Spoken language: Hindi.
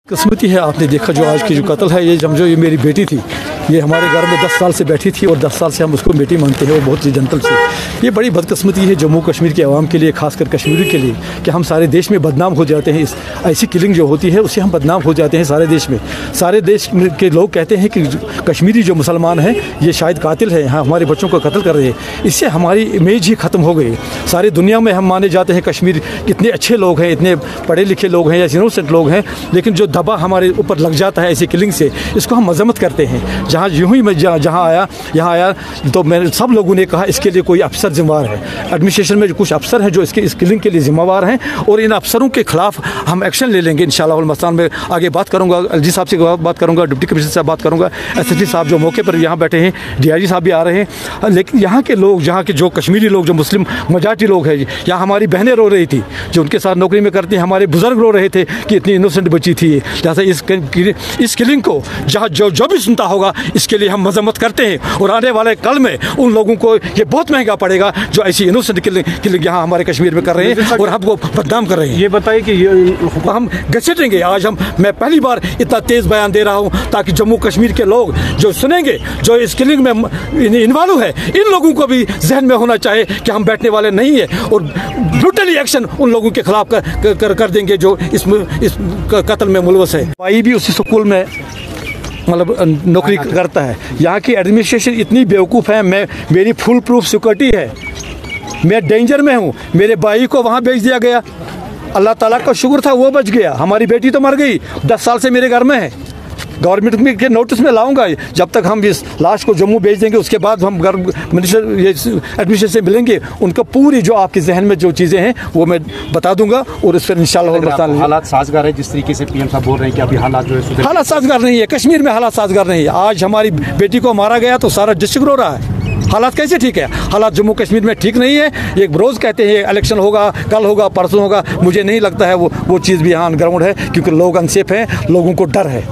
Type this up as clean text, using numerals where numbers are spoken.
किस्मती है। आपने देखा जो आज की जो कत्ल है, ये समझो ये मेरी बेटी थी, ये हमारे घर में 10 साल से बैठी थी और 10 साल से हम उसको बेटी मानते हैं और बहुत ही जनतल से। ये बड़ी बदकिस्मती है जम्मू कश्मीर के अवाम के लिए, खासकर कश्मीरी के लिए, कि हम सारे देश में बदनाम हो जाते हैं। इस ऐसी किलिंग जो होती है उससे हम बदनाम हो जाते हैं सारे देश में। सारे देश के लोग कहते हैं कि कश्मीरी जो मुसलमान हैं ये शायद कातिल है, हाँ हमारे बच्चों को कत्ल कर रहे हैं। इससे हमारी इमेज ही ख़त्म हो गई। सारी दुनिया में हम माने जाते हैं कश्मीर कितने अच्छे लोग हैं, इतने पढ़े लिखे लोग हैं या इनोसेंट लोग हैं, लेकिन जो दबा हमारे ऊपर लग जाता है ऐसी किलिंग से, इसको हम मजम्मत करते हैं। जहाँ यूँ ही मैं यहाँ आया तो मैंने सब लोगों ने कहा इसके लिए कोई अफसर जिम्मेवार है। एडमिनिस्ट्रेशन में कुछ अफसर हैं जो इस किलिंग के लिए जिम्मेवार हैं और इन अफसरों के खिलाफ हम एक्शन ले लेंगे इंशाअल्लाह। मसलन में आगे बात करूँगा, एलजी साहब से बात करूँगा, डिप्टी कमिश्नर से बात करूँगा, एसएसपी साहब जो मौके पर यहाँ बैठे हैं, डीआईजी साहब भी आ रहे हैं। लेकिन यहाँ के लोग, यहाँ के जो कश्मीरी लोग, जो मुस्लिम मेजॉरिटी लोग हैं, यहाँ हमारी बहनें रो रही थी जो उनके साथ नौकरी में करती हैं, हमारे बुजुर्ग रो रहे थे कि इतनी इनोसेंट बची थी। लिहाजा इस किलिंग को जहाँ जो भी सुनता होगा इसके लिए हम मजम्मत करते हैं और आने वाले कल में उन लोगों को ये बहुत महंगा पड़ेगा जो ऐसी इनोसेंट किलिंग यहाँ हमारे कश्मीर में कर रहे हैं और हमको बदनाम कर रहे हैं। ये बताइए कि हम घसीटेंगे। आज मैं पहली बार इतना तेज़ बयान दे रहा हूँ ताकि जम्मू कश्मीर के लोग जो सुनेंगे, जो इस किलिंग में इन्वॉल्व है, इन लोगों को भी जहन में होना चाहिए कि हम बैठने वाले नहीं है और ब्रूटली एक्शन उन लोगों के खिलाफ कर देंगे जो इस कत्ल में मुलवस है। भाई भी उसी स्कूल में मतलब नौकरी करता है। यहाँ की एडमिनिस्ट्रेशन इतनी बेवकूफ़ है, मेरी फुल प्रूफ सिक्योरिटी है, मैं डेंजर में हूँ। मेरे भाई को वहाँ भेज दिया गया, अल्लाह ताला का शुक्र था वो बच गया। हमारी बेटी तो मर गई, 10 साल से मेरे घर में है। गवर्नमेंट के नोटिस में लाऊंगा, जब तक हम इस लाश को जम्मू भेज देंगे उसके बाद हम मिनिस्टर एडमिनिस्ट्रेशन से मिलेंगे, उनका पूरी जो आपके जहन में जो चीज़ें हैं वो मैं बता दूंगा और इस पर इंशाल्लाह। हालात साजगार है जिस तरीके से पीएम साहब बोल रहे हैं कि अभी हालात जो है, हालात साजगार नहीं है। कश्मीर में हालात साजगार नहीं है। आज हमारी बेटी को मारा गया तो सारा डिस्ट्रिक्ट रो रहा है। हालात कैसे ठीक है? हालात जम्मू कश्मीर में ठीक नहीं है। एक रोज़ कहते हैं इलेक्शन होगा, कल होगा, परसों होगा, मुझे नहीं लगता है वो चीज़ भी यहाँ ऑन ग्राउंड है, क्योंकि लोग अनसेफ हैं, लोगों को डर है।